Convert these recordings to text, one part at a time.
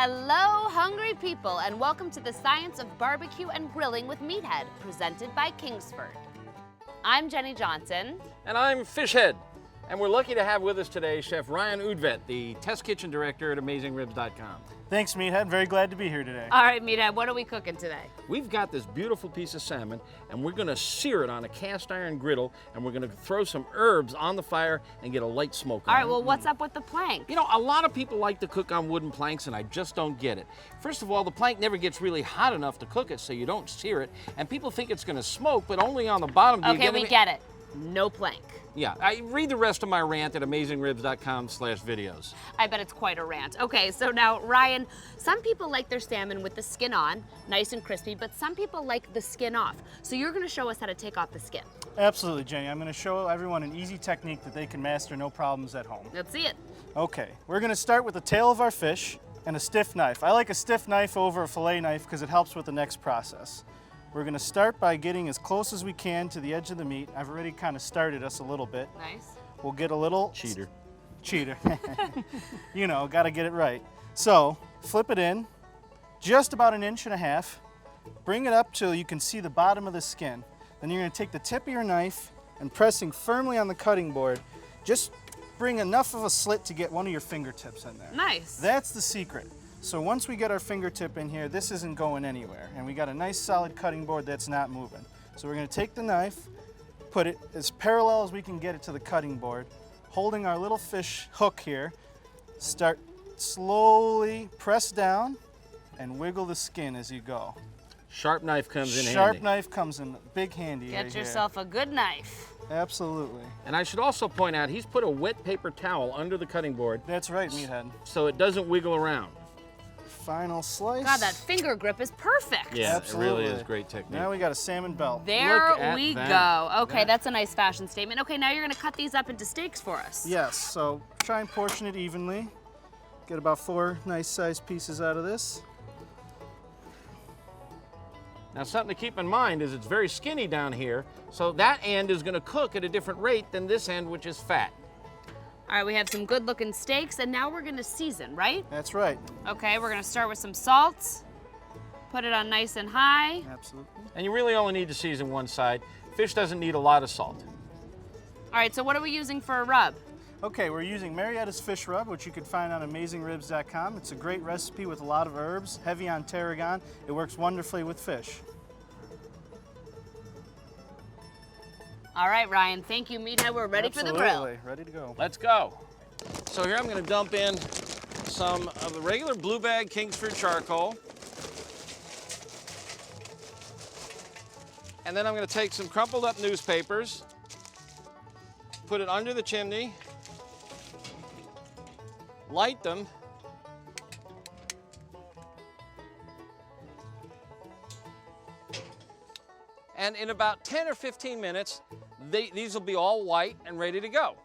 Hello, hungry people, and welcome to the Science of Barbecue and Grilling with Meathead, presented by Kingsford. I'm Jenny Johnson. And I'm Fishhead. And we're lucky to have with us today Chef Ryan Udvet, the test kitchen director at AmazingRibs.com. Thanks, Meathead. Very glad to be here today. All right, Meathead, what are we cooking today? We've got this beautiful piece of salmon, and we're going to sear it on a cast iron griddle, and we're going to throw some herbs on the fire and get a light smoke on it. All right, well, what's up with the plank? You know, a lot of people like to cook on wooden planks, and I just don't get it. First of all, the plank never gets really hot enough to cook it, so you don't sear it, and people think it's going to smoke, but only on the bottom do you get it. Okay, we get it. No plank. Yeah, I read the rest of my rant at AmazingRibs.com/videos. I bet it's quite a rant. Okay, so now, Ryan, some people like their salmon with the skin on, nice and crispy, but some people like the skin off. So you're gonna show us how to take off the skin. Absolutely, Jenny. I'm going to show everyone an easy technique that they can master no problems at home. Let's see it. Okay, we're going to start with the tail of our fish and a stiff knife. I like a stiff knife over a fillet knife because it helps with the next process. We're going to start by getting as close as we can to the edge of the meat. I've already kind of started us a little bit. Nice. We'll get a little... Cheater. Cheater. You know, got to get it right. So, flip it in, just about 1.5 inches. Bring it up till you can see the bottom of the skin. Then you're going to take the tip of your knife and pressing firmly on the cutting board, just bring enough of a slit to get one of your fingertips in there. Nice. That's the secret. So once we get our fingertip in here, this isn't going anywhere. And we got a nice solid cutting board that's not moving. So we're going to take the knife, put it as parallel as we can get it to the cutting board, holding our little fish hook here, start slowly press down and wiggle the skin as you go. Sharp knife comes in handy. Sharp knife comes in big handy. Get right yourself a good knife. here. Absolutely. And I should also point out, he's put a wet paper towel under the cutting board That's right, Meathead. so it doesn't wiggle around. Final slice. God, that finger grip is perfect. Yeah, Absolutely. it really is great technique. Now we got a salmon belt. There Look at we that. go. Okay, That- that's a nice fashion statement. Okay, now you're gonna cut these up into steaks for us. Yes, so try and portion it evenly. Get about 4 nice sized pieces out of this. Now something to keep in mind is it's very skinny down here, so that end is going to cook at a different rate than this end, which is fat. All right, we have some good looking steaks, and now we're gonna season, right? That's right. Okay, we're gonna start with some salt. Put it on nice and high. Absolutely. And you really only need to season one side. Fish doesn't need a lot of salt. All right, so what are we using for a rub? Okay, we're using Marietta's Fish Rub, which you can find on AmazingRibs.com. It's a great recipe with a lot of herbs, heavy on tarragon. It works wonderfully with fish. All right, Ryan, thank you, Meathead. We're ready for the grill. Absolutely, ready to go. Let's go. So here I'm going to dump in some of the regular blue bag Kingsford charcoal. And then I'm going to take some crumpled up newspapers, put it under the chimney, light them, and in about 10 or 15 minutes, these will be all white and ready to go.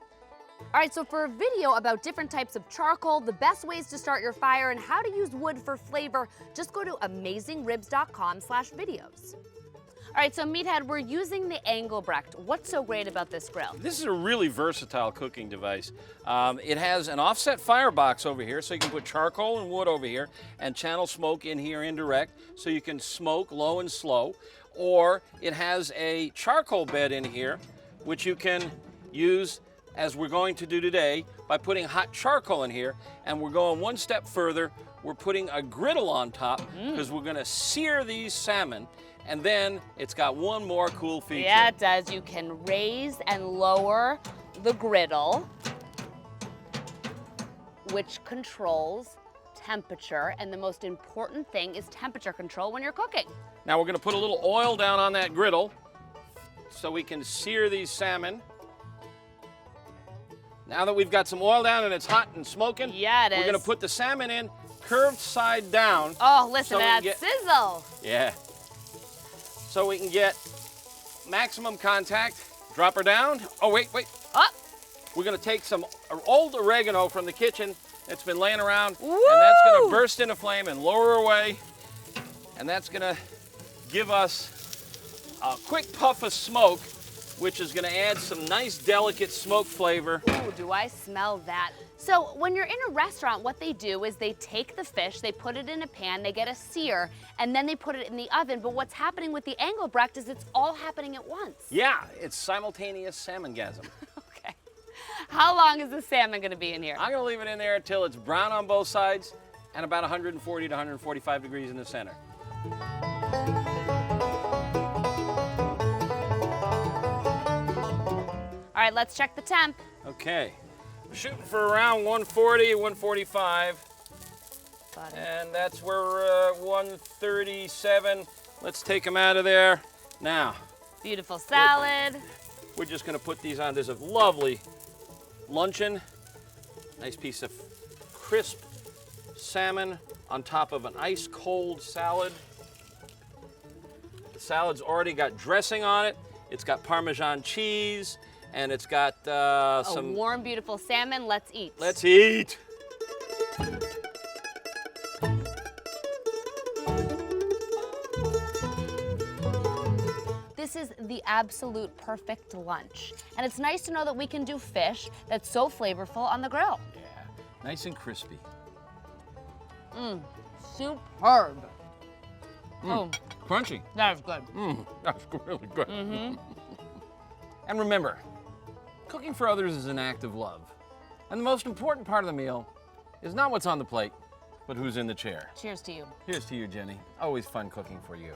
All right, so for a video about different types of charcoal, the best ways to start your fire, and how to use wood for flavor, just go to AmazingRibs.com/videos. All right, so Meathead, we're using the Engelbrecht. What's so great about this grill? This is a really versatile cooking device. It has an offset firebox over here, so you can put charcoal and wood over here and channel smoke in here indirect, so you can smoke low and slow. Or it has a charcoal bed in here, which you can use, as we're going to do today, by putting hot charcoal in here. And we're going one step further. We're putting a griddle on top because we're going to sear these salmon. And then it's got one more cool feature. Yeah, it does. You can raise and lower the griddle, which controls temperature. And the most important thing is temperature control when you're cooking. Now we're going to put a little oil down on that griddle so we can sear these salmon. Now that we've got some oil down and it's hot and smoking, Yeah, it we're is. going to put the salmon in curved side down. Oh, listen so to we that can get- sizzle. Yeah. So we can get maximum contact. Drop her down. Oh, wait. Oh, We're going to take some old oregano from the kitchen that's been laying around, Woo! and that's going to burst into flame and lower away. And that's going to give us a quick puff of smoke which is going to add some nice, delicate smoke flavor. Ooh, do I smell that? So when you're in a restaurant, what they do is they take the fish, they put it in a pan, they get a sear, and then they put it in the oven. But what's happening with the Engelbrecht is it's all happening at once. Yeah, it's simultaneous salmongasm. Okay. How long is the salmon going to be in here? I'm going to leave it in there until it's brown on both sides and about 140 to 145 degrees in the center. All right, let's check the temp. Okay, we're shooting for around 140, 145. Got it. And that's where 137. Let's take them out of there. Now, Beautiful salad. we're just going to put these on. There's a lovely luncheon. Nice piece of crisp salmon on top of an ice cold salad. The salad's already got dressing on it. It's got Parmesan cheese, and it's got some. A warm, beautiful salmon. Let's eat. Let's eat. This is the absolute perfect lunch. And it's nice to know that we can do fish that's so flavorful on the grill. Yeah, nice and crispy. Superb. Oh, Crunchy. that is good. That's really good. And remember, cooking for others is an act of love. And the most important part of the meal is not what's on the plate, but who's in the chair. Cheers to you. Here's to you, Jenny. Always fun cooking for you.